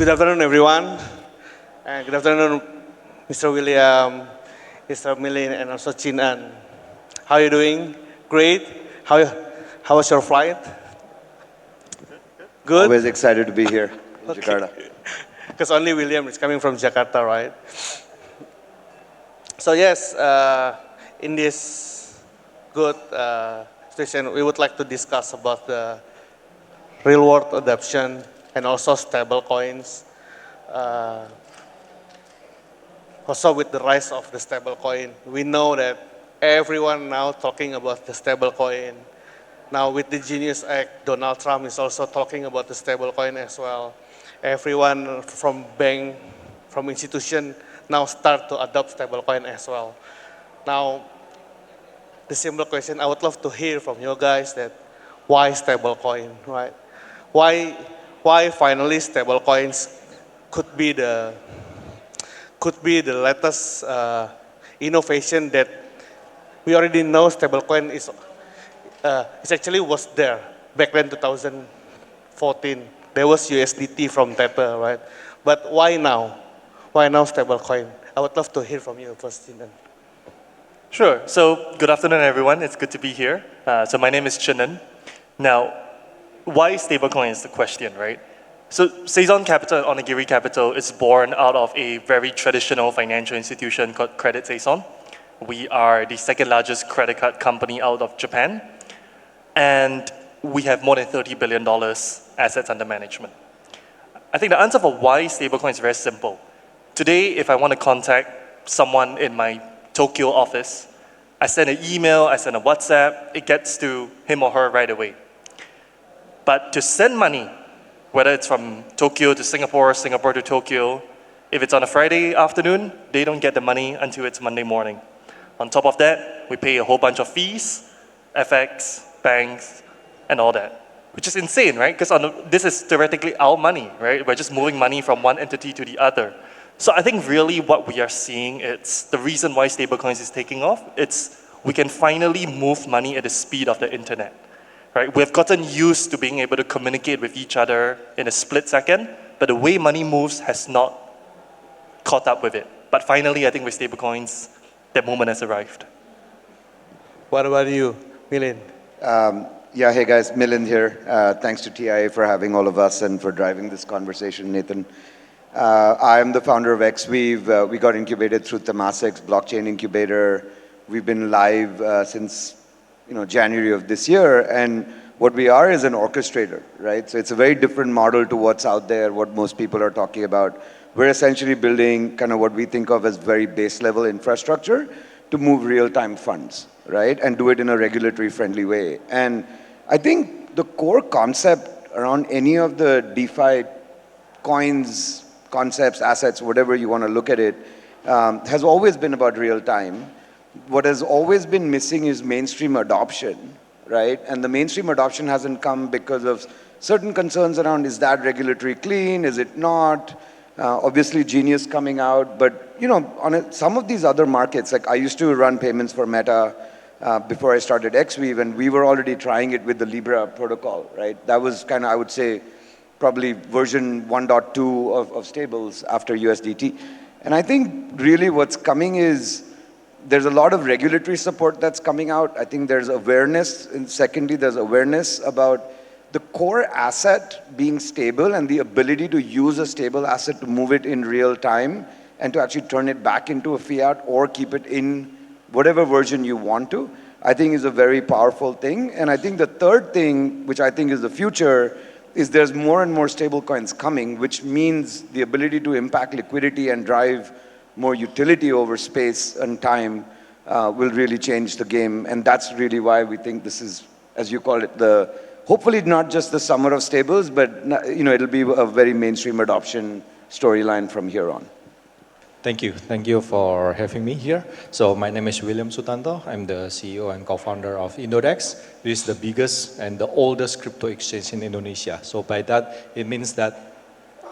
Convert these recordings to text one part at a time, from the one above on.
Good afternoon, everyone. And good afternoon, Mr. William, Mr. Milin, and also Chin An. How are you doing? Great. How was your flight? Good? Always excited to be here in Jakarta. Because only William is coming from Jakarta, right? So yes, in this good session, we would like to discuss about the real-world adoption and also stable coins. Also with the rise of the stable coin, we know that everyone now talking about the stable coin. Now with the Genius Act, Donald Trump is also talking about the stable coin as well. Everyone from bank, from institution now start to adopt stable coin as well. Now, the simple question I would love to hear from you guys that why stable coin, right? Why finally stable coins could be the latest innovation that we already know stablecoin is actually was there back then 2014. There was USDT from Tether, right? But why now? Why now stablecoin? I would love to hear from you first, Chinan. Sure. So good afternoon, everyone. It's good to be here. So my name is Chinan. Now, why stablecoin is the question, right? So Saison Capital and Onigiri Capital is born out of a very traditional financial institution called Credit Saison. We are the second largest credit card company out of Japan. And we have more than $30 billion assets under management. I think the answer for why stablecoin is very simple. Today, if I want to contact someone in my Tokyo office, I send an email, I send a WhatsApp, it gets to him or her right away. But to send money, whether it's from Tokyo to Singapore, Singapore to Tokyo, if it's on a Friday afternoon, they don't get the money until it's Monday morning. On top of that, we pay a whole bunch of fees, FX, banks, and all that, which is insane, right? Because this is theoretically our money, right? We're just moving money from one entity to the other. So I think really what we are seeing, it's the reason why stablecoins is taking off, it's we can finally move money at the speed of the internet, right? We've gotten used to being able to communicate with each other in a split second, but the way money moves has not caught up with it. But finally, I think with stablecoins, that moment has arrived. What about you, Milin? Yeah, hey guys, Milind here. Thanks to TIA for having all of us and for driving this conversation, Nathan. I am the founder of Xweave. We got incubated through Temasek's blockchain incubator. We've been live since January of this year, and what we are is an orchestrator, right? So it's a very different model to what's out there, what most people are talking about. We're essentially building kind of what we think of as very base level infrastructure to move real-time funds, right? And do it in a regulatory friendly way. And I think the core concept around any of the DeFi coins, concepts, assets, whatever you want to look at it, has always been about real time. What has always been missing is mainstream adoption, right? And the mainstream adoption hasn't come because of certain concerns around, is that regulatory clean, is it not? Obviously Genius coming out, but on some of these other markets, like I used to run payments for Meta before I started Xweave, and we were already trying it with the Libra protocol, right? That was kind of, I would say, probably version 1.2 of stables after USDT. And I think really what's coming is there's a lot of regulatory support that's coming out. I think there's awareness, and secondly, there's awareness about the core asset being stable and the ability to use a stable asset to move it in real time and to actually turn it back into a fiat or keep it in whatever version you want to, I think is a very powerful thing. And I think the third thing, which I think is the future, is there's more and more stable coins coming, which means the ability to impact liquidity and drive more utility over space and time will really change the game. And that's really why we think this is, as you call it, hopefully not just the summer of stables, but it'll be a very mainstream adoption storyline from here on. Thank you. Thank you for having me here. So my name is William Sutanto. I'm the CEO and co-founder of Indodax, which is the biggest and the oldest crypto exchange in Indonesia. So by that, it means that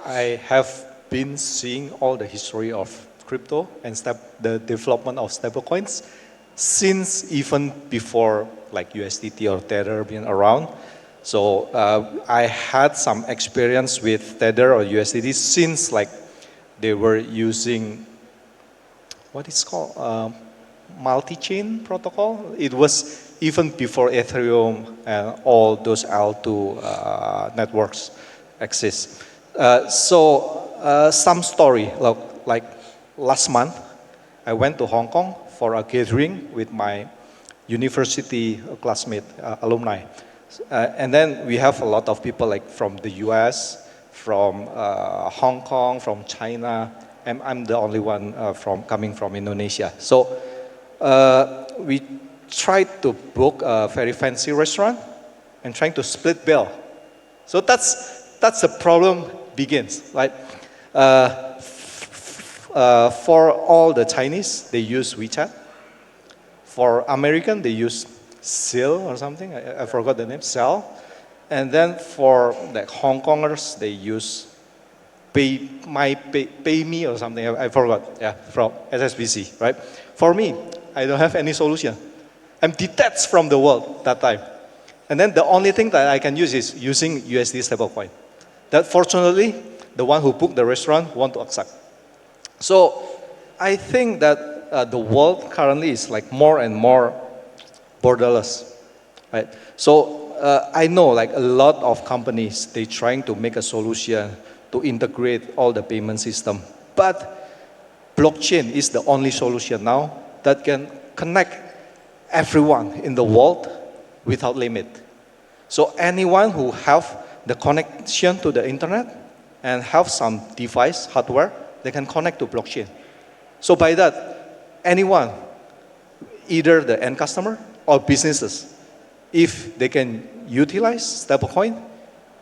I have been seeing all the history of crypto and the development of stablecoins since even before like USDT or Tether being around. So I had some experience with Tether or USDT since like they were using what is called multi-chain protocol. It was even before Ethereum and all those L2 networks exist. Some story, like last month, I went to Hong Kong for a gathering with my university classmate, alumni. And then we have a lot of people like from the US, from Hong Kong, from China, and I'm the only one coming from Indonesia. So we tried to book a very fancy restaurant and trying to split bill. So that's the problem begins. Like for all the Chinese, they use WeChat. For American, they use Seal or something. I forgot the name, Cell. And then for the Hong Kongers, they use Pay Me or something. I forgot. Yeah, from SSBC, right? For me, I don't have any solution. I'm detached from the world that time. And then the only thing that I can use is using USD stablecoin. That fortunately, the one who booked the restaurant want to accept. So I think that the world currently is like more and more borderless, right? So I know like a lot of companies, they trying to make a solution to integrate all the payment system. But blockchain is the only solution now that can connect everyone in the world without limit. So anyone who have the connection to the internet and have some device, hardware, they can connect to blockchain. So by that, anyone, either the end customer or businesses, if they can utilize stablecoin,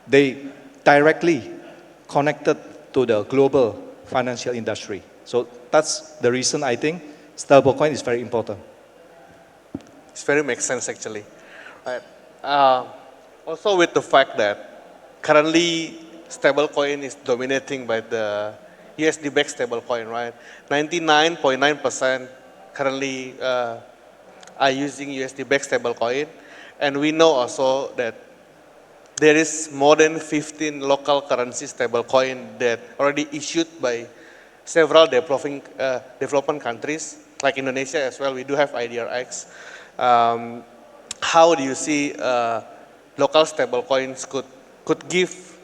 they directly connected to the global financial industry. So that's the reason I think stablecoin is very important. It's very makes sense actually. Right. Also with the fact that currently stablecoin is dominating by the USD-backed stablecoin, right? 99.9% currently are using USD-backed stablecoin, and we know also that there is more than 15 local currency stablecoin that already issued by several developing countries, like Indonesia as well. We do have IDRX. How do you see local stablecoins could give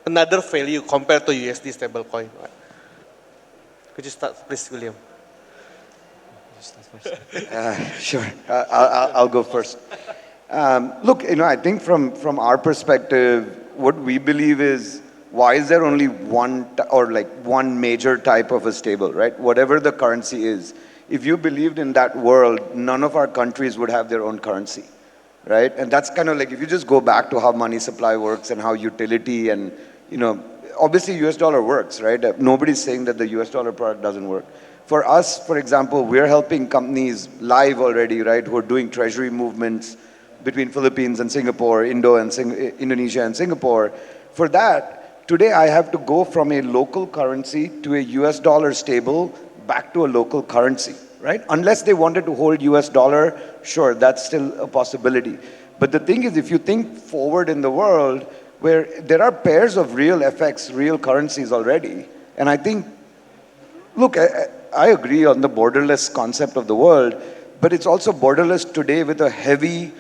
another value compared to USD stablecoin? Right? Could you start, please, William? Sure, I'll go first. Look, I think from our perspective, what we believe is, why is there only one major type of a stable, right? Whatever the currency is. If you believed in that world, none of our countries would have their own currency, right? And that's kind of like, if you just go back to how money supply works and how utility and, obviously US dollar works, right? Nobody's saying that the US dollar product doesn't work. For us, for example, we're helping companies live already, right, who are doing treasury movements between Philippines and Singapore, Indonesia and Singapore. For that, today I have to go from a local currency to a US dollar stable back to a local currency, right? Unless they wanted to hold US dollar, sure, that's still a possibility. But the thing is, if you think forward in the world, where there are pairs of real FX, real currencies already, and I think, look, I agree on the borderless concept of the world, but it's also borderless today with a heavy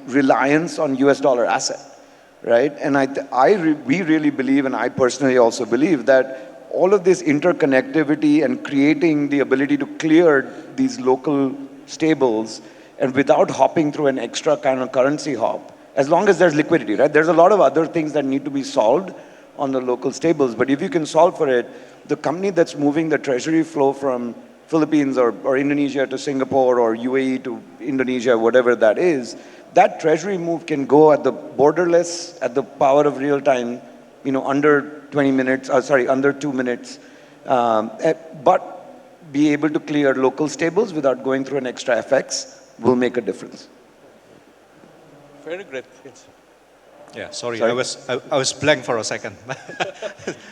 reliance on US dollar asset, right? And we really believe, and I personally also believe, that all of this interconnectivity and creating the ability to clear these local stables and without hopping through an extra kind of currency hop, as long as there's liquidity, right? There's a lot of other things that need to be solved on the local stables, but if you can solve for it, the company that's moving the treasury flow from Philippines or Indonesia to Singapore or UAE to Indonesia, whatever that is, that treasury move can go at the borderless, at the power of real time, under 20 minutes, under 2 minutes, but be able to clear local stables without going through an extra FX will make a difference. Very great. Yes. Yeah, sorry. I was blank for a second.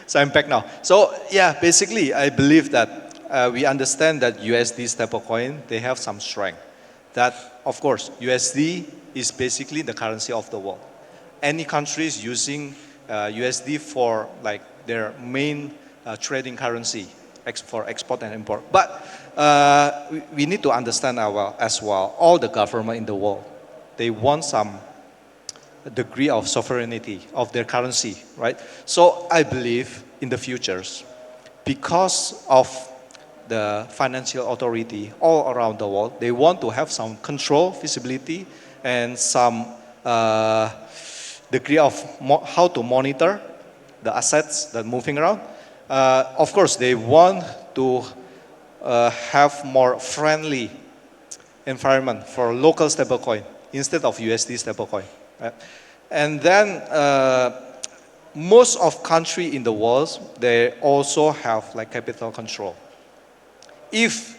So I'm back now. So yeah, basically I believe that we understand that USD stablecoin, they have some strength. That, of course, USD is basically the currency of the world. any countries using USD for like their main trading currency for export and import. But we need to understand as well, all the government in the world, they want some degree of sovereignty of their currency, right? So I believe in the futures, because of the financial authority all around the world, they want to have some control, visibility, and some degree of how to monitor the assets that are moving around. Of course, they want to have more friendly environment for local stablecoin instead of USD stablecoin. Right? And then most of countries in the world, they also have like capital control. If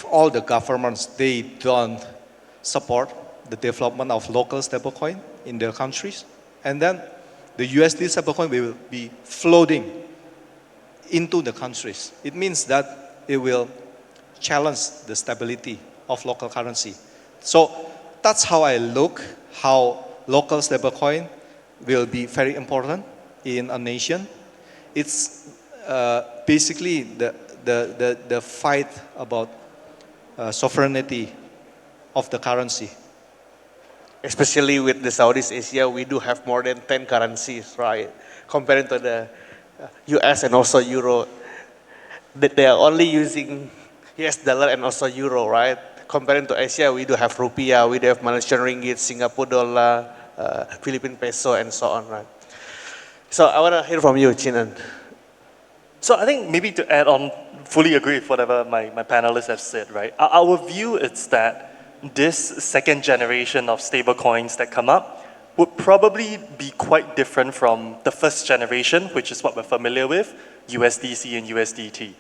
all the governments, they don't support the development of local stablecoin in their countries, and then the USD stablecoin will be floating into the countries. It means that it will challenge the stability of local currency. So that's how I look how local stablecoin will be very important in a nation. It's basically the fight about sovereignty of the currency. Especially with the Southeast Asia, we do have more than 10 currencies, right? Comparing to the US and also Euro, they are only using US dollar and also Euro, right? Comparing to Asia, we do have Rupiah, we do have Malaysian Ringgit, Singapore dollar, Philippine peso, and so on, right? So I want to hear from you, Chinan. So I think maybe to add on, fully agree with whatever my panelists have said, right? Our view is that this second generation of stablecoins that come up would probably be quite different from the first generation, which is what we're familiar with, USDC and USDT.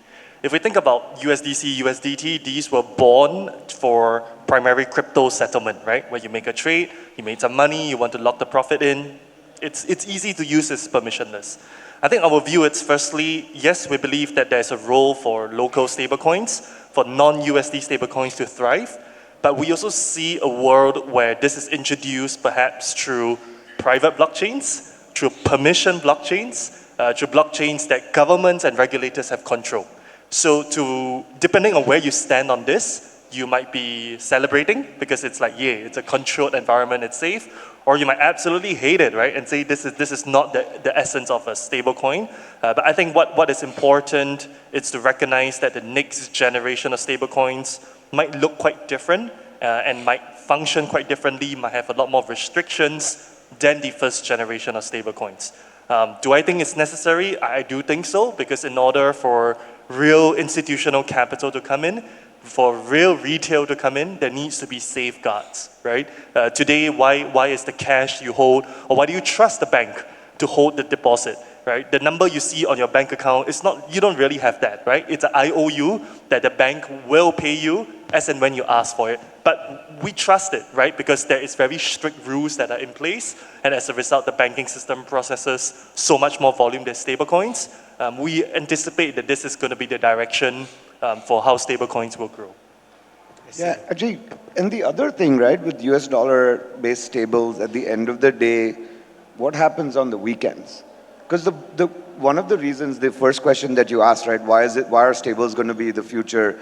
If we think about USDC, USDT, these were born for primary crypto settlement, right? Where you make a trade, you made some money, you want to lock the profit in. It's easy to use, it's permissionless. I think our view is firstly, yes, we believe that there's a role for local stablecoins, for non-USD stablecoins to thrive, but we also see a world where this is introduced perhaps through private blockchains, through permission blockchains, through blockchains that governments and regulators have control. So depending on where you stand on this, you might be celebrating because it's like, yeah, it's a controlled environment, it's safe, or you might absolutely hate it, right? And say this is not the essence of a stable coin. But I think what is important is to recognize that the next generation of stable coins might look quite different and might function quite differently, might have a lot more restrictions than the first generation of stable coins. Do I think it's necessary? I do think so, because in order for real institutional capital to come in, for real retail to come in, there needs to be safeguards, right? Today, why is the cash you hold, or why do you trust the bank to hold the deposit, right? The number you see on your bank account, you don't really have that, right? It's an IOU that the bank will pay you as and when you ask for it. But we trust it, right? Because there is very strict rules that are in place, and as a result, the banking system processes so much more volume than stablecoins. We anticipate that this is going to be the direction for how stablecoins will grow. Yeah, actually, and the other thing, right, with US dollar-based stables, at the end of the day, what happens on the weekends? Because one of the reasons, the first question that you asked, right, why are stables going to be the future?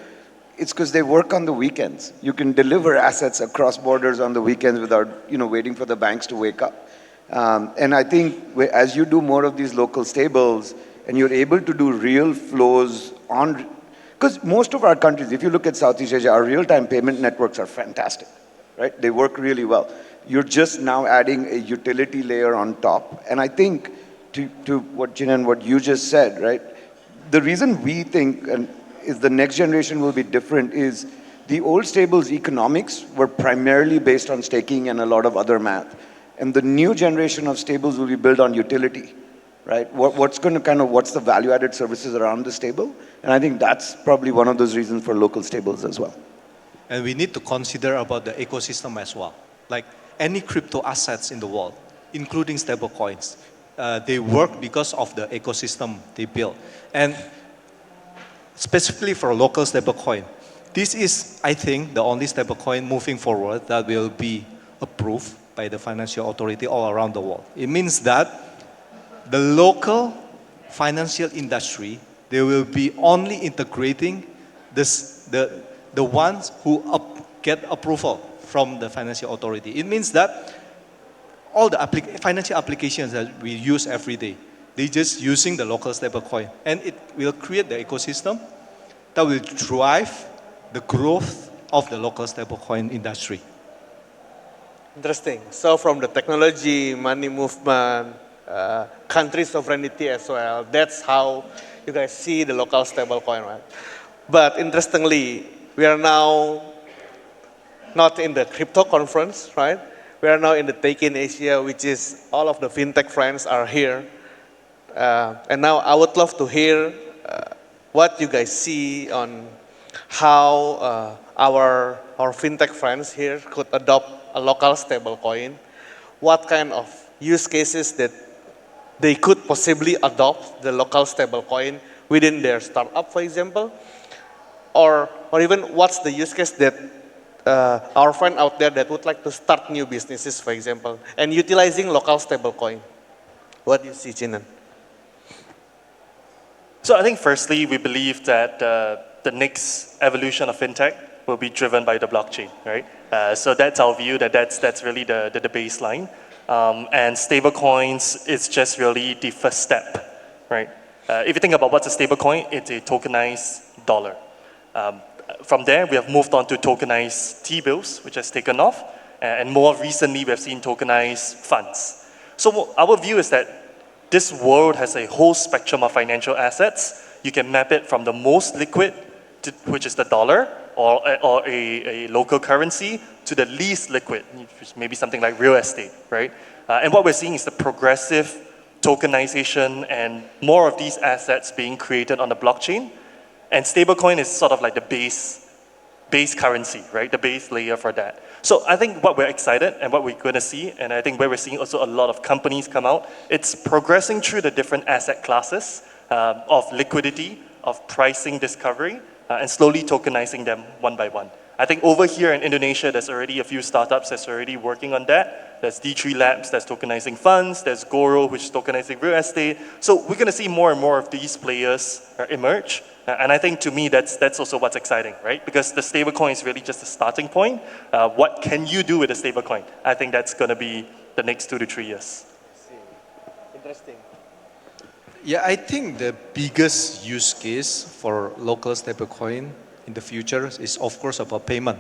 It's because they work on the weekends. You can deliver assets across borders on the weekends without, waiting for the banks to wake up. And I think as you do more of these local stables, and you're able to do real flows on, because most of our countries, if you look at Southeast Asia, our real-time payment networks are fantastic, right? They work really well. You're just now adding a utility layer on top. And I think to what Jinan, what you just said, right? The reason we think is the next generation will be different is the old stables economics were primarily based on staking and a lot of other math. And the new generation of stables will be built on utility. Right? What's the value-added services around the stable? And I think that's probably one of those reasons for local stables as well. And we need to consider about the ecosystem as well. Like any crypto assets in the world, including stable coins, they work because of the ecosystem they build. And specifically for a local stable coin, this is, I think, the only stable coin moving forward that will be approved by the financial authority all around the world. It means that the local financial industry, they will be only integrating the ones who get approval from the financial authority. It means that all the financial applications that we use every day, they're just using the local stablecoin. And it will create the ecosystem that will drive the growth of the local stablecoin industry. Interesting. So from the technology, money movement, country sovereignty as well, that's how you guys see the local stablecoin, right? But interestingly, we are now not in the crypto conference, right? We are now in the TIACON Asia, which is all of the fintech friends are here. And now I would love to hear what you guys see on how our fintech friends here could adopt a local stablecoin. What kind of use cases that they could possibly adopt the local stablecoin within their startup, for example? Or even what's the use case that our friend out there that would like to start new businesses, for example, and utilizing local stablecoin? What do you see, Chinan? So I think firstly, we believe that the next evolution of fintech will be driven by the blockchain, right? So that's our view, that's really the baseline. And stablecoins is just really the first step, right? If you think about what's a stablecoin, it's a tokenized dollar. From there, we have moved on to tokenized T-bills, which has taken off. And more recently, we have seen tokenized funds. So our view is that this world has a whole spectrum of financial assets. You can map it from the most liquid, which is the dollar, or a local currency, to the least liquid, which may be something like real estate, right? And what we're seeing is the progressive tokenization and more of these assets being created on the blockchain. And stablecoin is sort of like the base currency, right? The base layer for that. So I think what we're excited and what we're going to see, and I think where we're seeing also a lot of companies come out, it's progressing through the different asset classes of liquidity, of pricing discovery, and slowly tokenizing them one by one. I think over here in Indonesia, there's already a few startups that's already working on that. There's D3 Labs that's tokenizing funds. There's Goro, which is tokenizing real estate. So we're going to see more and more of these players emerge. And I think to me, that's also what's exciting, right? Because the stablecoin is really just a starting point. What can you do with a stablecoin? I think that's going to be the next 2 to 3 years. Interesting. Yeah, I think the biggest use case for local stablecoin in the future is, of course, about payment.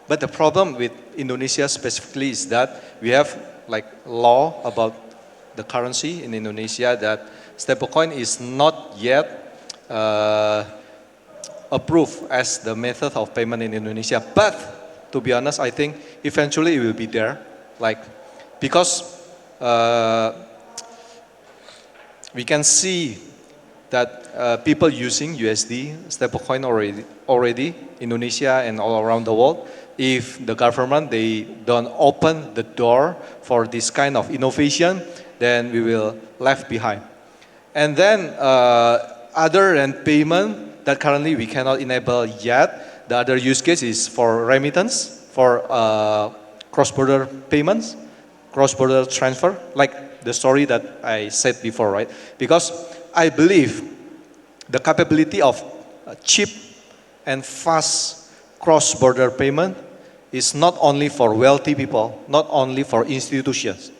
But the problem with Indonesia specifically is that we have like law about the currency in Indonesia that stablecoin is not yet approved as the method of payment in Indonesia. But to be honest, I think eventually it will be there, like because we can see that people using USD stablecoin already Indonesia and all around the world. If the government they don't open the door for this kind of innovation, then we will left behind. And then other than payment that currently we cannot enable yet, the other use case is for remittance, for cross-border payments, cross-border transfer, like the story that I said before, right? Because I believe the capability of cheap and fast cross-border payment is not only for wealthy people, not only for institutions.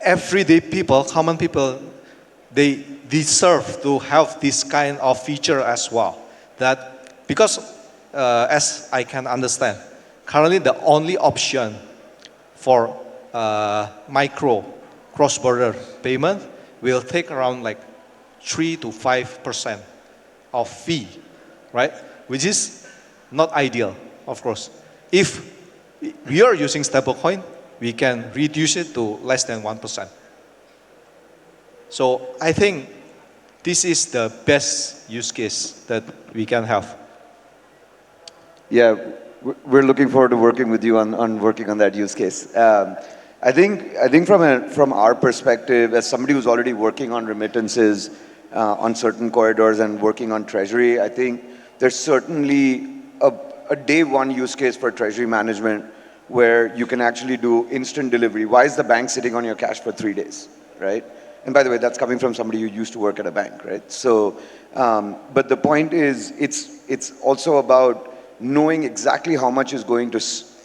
Everyday people, common people, they deserve to have this kind of feature as well. That because as I can understand, currently the only option for micro cross-border payment will take around like 3 to 5% of fee, right? Which is not ideal, of course. If we are using stablecoin, we can reduce it to less than 1%. So I think this is the best use case that we can have. Yeah, we're looking forward to working with you on working on that use case. I think from our perspective, as somebody who's already working on remittances on certain corridors and working on treasury, I think there's certainly a day one use case for treasury management where you can actually do instant delivery. Why is the bank sitting on your cash for 3 days, right? And by the way, that's coming from somebody who used to work at a bank, right? So, but the point is, it's also about knowing exactly how much is going to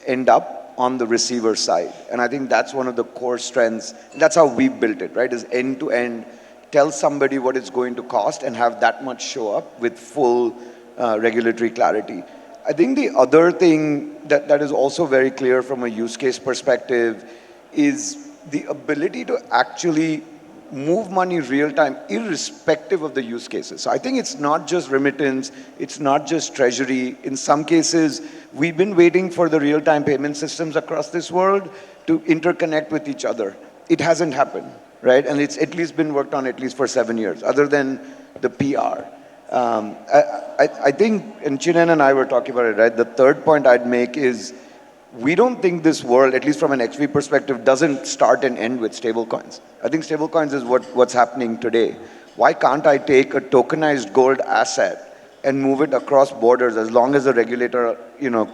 end up on the receiver side. And I think that's one of the core strengths. That's how we built it, right? Is end to end, tell somebody what it's going to cost and have that much show up with full regulatory clarity. I think the other thing that is also very clear from a use case perspective is the ability to actually move money real time, irrespective of the use cases. So I think it's not just remittance, it's not just treasury. In some cases, we've been waiting for the real-time payment systems across this world to interconnect with each other. It hasn't happened, right? And it's at least been worked on at least for 7 years, other than the PR. I think, and Chinan and I were talking about it, right? The third point I'd make is, we don't think this world, at least from an Xweave perspective, doesn't start and end with stablecoins. I think stablecoins is what's happening today. Why can't I take a tokenized gold asset and move it across borders as long as the regulator,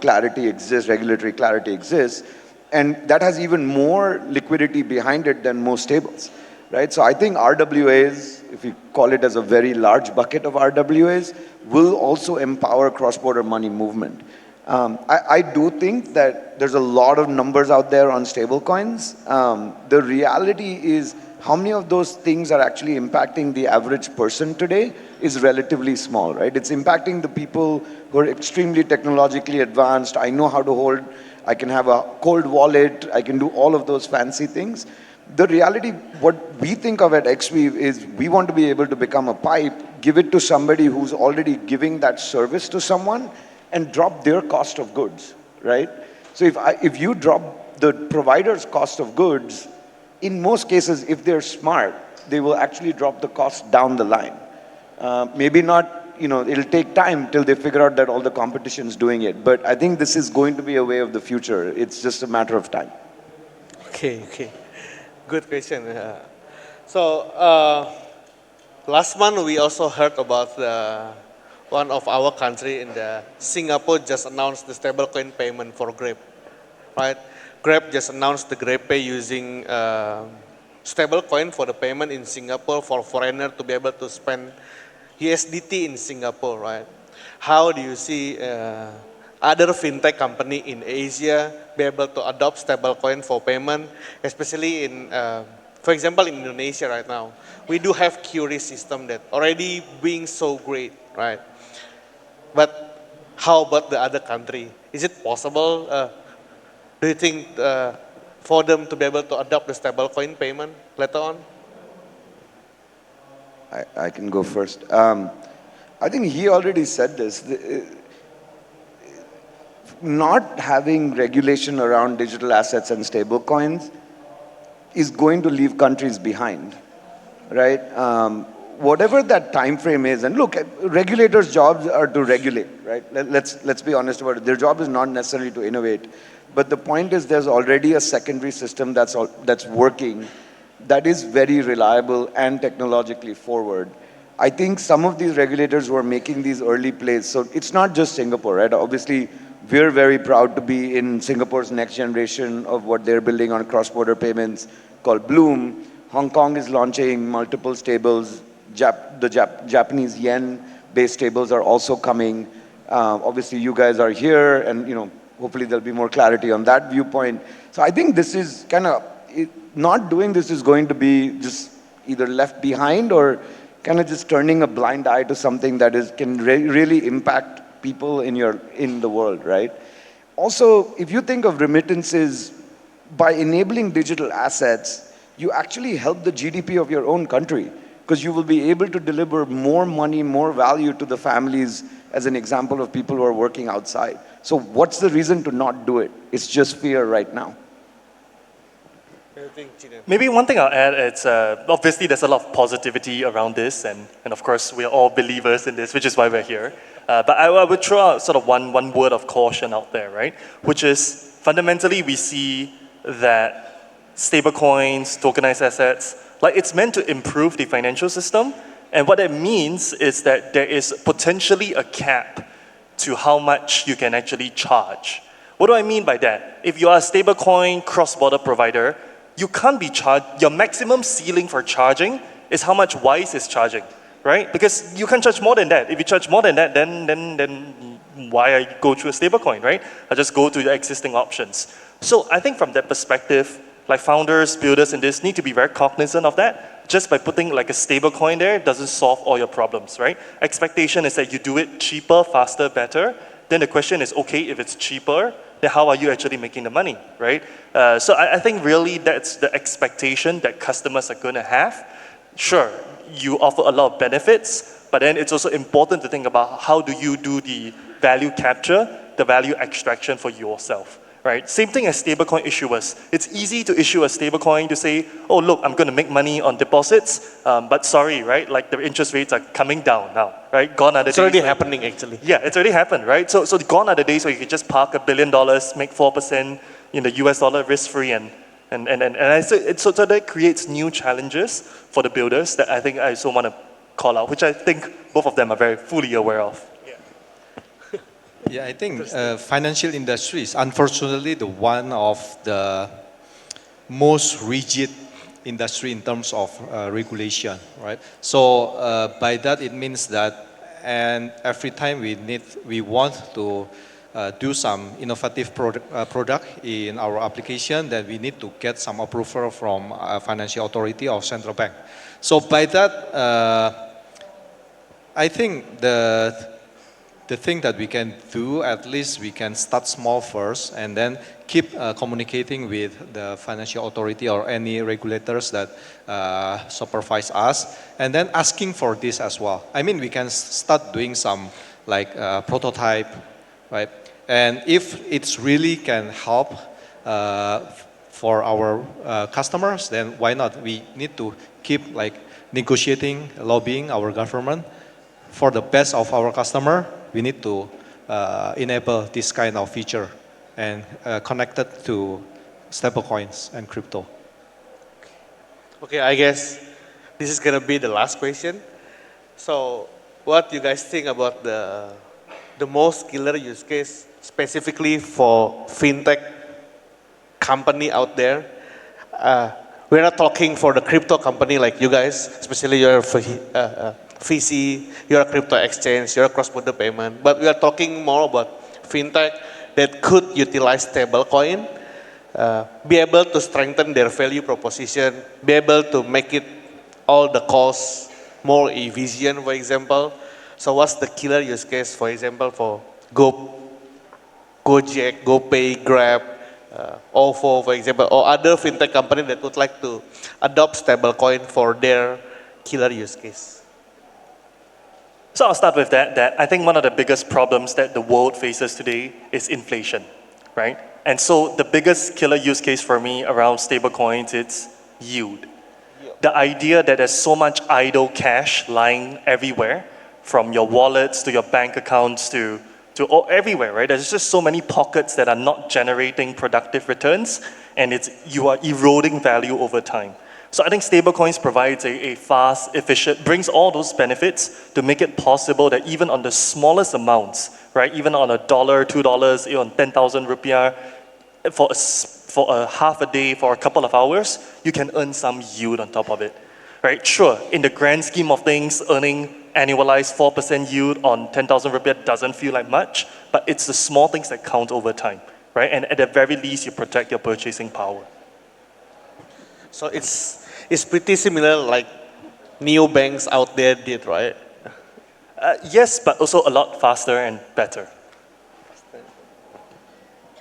clarity exists, regulatory clarity exists, and that has even more liquidity behind it than most stables, right? So I think RWAs, if you call it as a very large bucket of RWAs, will also empower cross-border money movement. I do think that there's a lot of numbers out there on stablecoins. The reality is how many of those things are actually impacting the average person today is relatively small, right? It's impacting the people who are extremely technologically advanced. I know how to hold, I can have a cold wallet, I can do all of those fancy things. The reality, what we think of at Xweave is we want to be able to become a pipe, give it to somebody who's already giving that service to someone, and drop their cost of goods, right? So if you drop the provider's cost of goods, in most cases, if they're smart, they will actually drop the cost down the line. Maybe not, it'll take time till they figure out that all the competition's doing it. But I think this is going to be a way of the future. It's just a matter of time. Okay. Good question. Last month we also heard about one of our country in the Singapore just announced the stablecoin payment for Grab, right? Grab just announced the Grab Pay using stablecoin for the payment in Singapore for foreigner to be able to spend USDT in Singapore, right? How do you see other fintech company in Asia be able to adopt stablecoin for payment, especially in, for example, in Indonesia right now, we do have QRIS system that already being so great, right? But how about the other country? Is it possible? Do you think for them to be able to adopt the stablecoin payment later on? I can go first. I think he already said this. Not having regulation around digital assets and stablecoins is going to leave countries behind, right? Whatever that time frame is, and look, regulators' jobs are to regulate, right? Let's be honest about it. Their job is not necessarily to innovate, but the point is there's already a secondary system that's working, that is very reliable and technologically forward. I think some of these regulators were making these early plays, so it's not just Singapore, right? Obviously, we're very proud to be in Singapore's next generation of what they're building on cross-border payments called Bloom. Hong Kong is launching multiple stables. The Japanese yen-based stables are also coming. Obviously, you guys are here, and hopefully there'll be more clarity on that viewpoint. So I think this is not doing this is going to be just either left behind or kind of just turning a blind eye to something that can really impact people in the world, right? Also, if you think of remittances, by enabling digital assets, you actually help the GDP of your own country, because you will be able to deliver more money, more value to the families, as an example of people who are working outside. So what's the reason to not do it? It's just fear right now. Maybe one thing I'll add is, obviously there's a lot of positivity around this, and of course we're all believers in this, which is why we're here. But I would throw out sort of one word of caution out there, right? Which is, fundamentally we see that stablecoins, tokenized assets, it's meant to improve the financial system, and what it means is that there is potentially a cap to how much you can actually charge What do I mean by that? If you are a stablecoin cross-border provider, you can't be charged, your maximum ceiling for charging is how much Wise is charging, right? Because you can't charge more than that. If you charge more than that, then why go through a stablecoin, right? I just go to your existing options. So I think from that perspective, like founders, builders in this need to be very cognizant of that. Just by putting like a stablecoin there doesn't solve all your problems, right? Expectation is that you do it cheaper, faster, better. Then the question is, okay, if it's cheaper, then how are you actually making the money, right? So I think really that's the expectation that customers are going to have. Sure, you offer a lot of benefits, but then it's also important to think about how do you do the value capture, the value extraction for yourself, right? Same thing as stablecoin issuers. It's easy to issue a stablecoin to say, oh, look, I'm going to make money on deposits, but sorry, right? Like the interest rates are coming down now, right? Gone are the days. It's already happening, actually. Yeah, it's already happened, right? So gone are the days where you could just park $1 billion, make 4% in the US dollar risk-free, so that creates new challenges for the builders that I think I also want to call out, which I think both of them are very fully aware of. Yeah, I think financial industry is unfortunately the one of the most rigid industry in terms of regulation, right? So by that it means that, and every time we want to do some innovative product in our application, then we need to get some approval from a financial authority or central bank. So by that, I think the thing that we can do, at least we can start small first and then keep communicating with the financial authority or any regulators that supervise us, and then asking for this as well. I mean, we can start doing some like prototype, right? And if it's really can help for our customers, then why not? We need to keep like negotiating, lobbying our government for the best of our customer. We need to enable this kind of feature and connect it to stablecoins and crypto. Okay, I guess this is going to be the last question. So what do you guys think about the most killer use case specifically for fintech company out there? We're not talking for the crypto company like you guys, especially your VC, you're a crypto exchange, you're a cross-border payment, but we are talking more about fintech that could utilize stablecoin, be able to strengthen their value proposition, be able to make it all the costs more efficient, for example. So what's the killer use case, for example, for Gojek, GoPay, Grab, OVO, for example, or other fintech company that would like to adopt stablecoin for their killer use case? So I'll start with that I think one of the biggest problems that the world faces today is inflation, right? And so the biggest killer use case for me around stablecoins is yield. The idea that there's so much idle cash lying everywhere, from your wallets to your bank accounts to everywhere, right? There's just so many pockets that are not generating productive returns, and you are eroding value over time. So I think stablecoins provides a fast, efficient, brings all those benefits to make it possible that even on the smallest amounts, right, even on $1, $2, on 10,000 rupiah, for a half a day, for a couple of hours, you can earn some yield on top of it, right? Sure, in the grand scheme of things, earning annualized 4% yield on 10,000 rupiah doesn't feel like much, but it's the small things that count over time, right? And at the very least, you protect your purchasing power. So it's pretty similar like new banks out there did, right? Yes, but also a lot faster and better.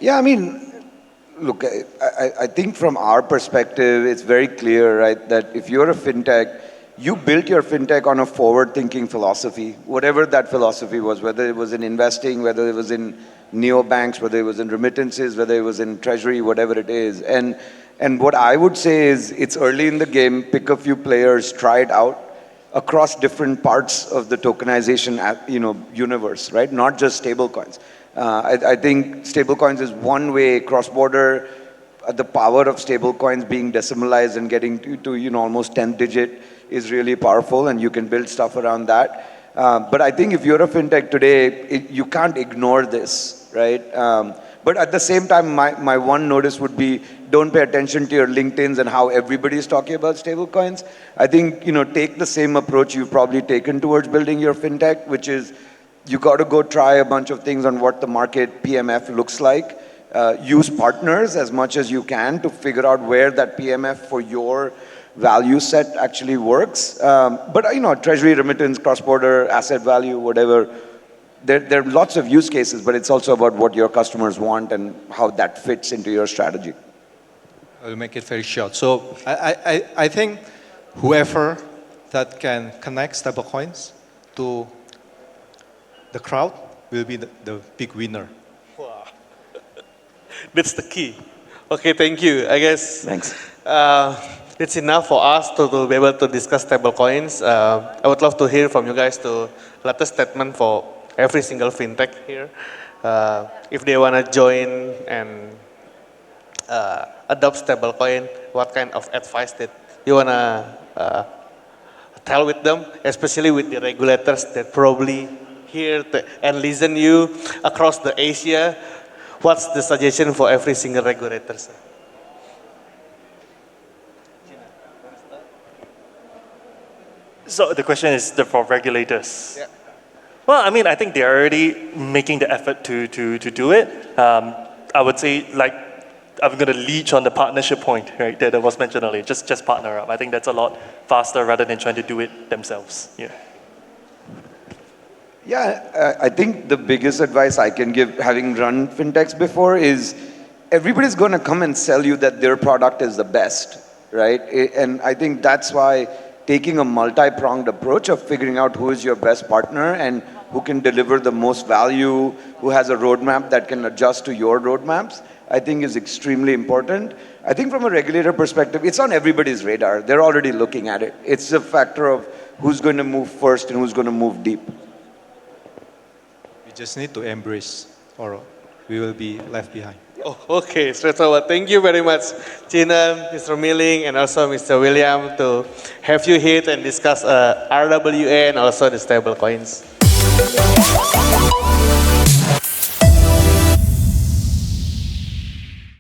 Yeah, I mean, look, I think from our perspective, it's very clear, right, that if you're a fintech, you built your fintech on a forward-thinking philosophy, whatever that philosophy was, whether it was in investing, whether it was in neobanks, whether it was in remittances, whether it was in treasury, whatever it is. And what I would say is it's early in the game, pick a few players, try it out across different parts of the tokenization universe, right? Not just stablecoins. I think stablecoins is one way, cross-border, the power of stablecoins being decimalized and getting to almost 10th digit is really powerful, and you can build stuff around that. But I think if you're a fintech today, you can't ignore this, right? But at the same time, my one notice would be, don't pay attention to your LinkedIns and how everybody's talking about stablecoins. I think, take the same approach you've probably taken towards building your fintech, which is you got to go try a bunch of things on what the market PMF looks like. Use partners as much as you can to figure out where that PMF for your value set actually works. But treasury remittance, cross-border, asset value, whatever, there are lots of use cases, but it's also about what your customers want and how that fits into your strategy. I'll make it very short. So I think whoever that can connect stablecoins to the crowd will be the big winner. Wow. That's the key. Okay, thank you. I guess Thanks. it's enough for us to be able to discuss stablecoins. I would love to hear from you guys to let a statement for every single fintech here. If they want to join and adopt stablecoin, what kind of advice that you want to tell with them, especially with the regulators that probably hear and listen you across the Asia. What's the suggestion for every single regulator? So the question is for regulators. Yeah. Well, I mean, I think they're already making the effort to do it. I would say, I'm going to leech on the partnership point, right, that was mentioned earlier. Just partner up. I think that's a lot faster rather than trying to do it themselves. Yeah. Yeah, I think the biggest advice I can give, having run fintechs before, is everybody's going to come and sell you that their product is the best, right? And I think that's why taking a multi-pronged approach of figuring out who is your best partner and who can deliver the most value, who has a roadmap that can adjust to your roadmaps, I think is extremely important. I think from a regulator perspective, it's on everybody's radar. They're already looking at it. It's a factor of who's going to move first and who's going to move deep. We just need to embrace, or we will be left behind. Oh, okay, straightforward. Thank you very much, Chinan, Mr. Milling, and also Mr. William, to have you here and discuss RWA and also the stablecoins.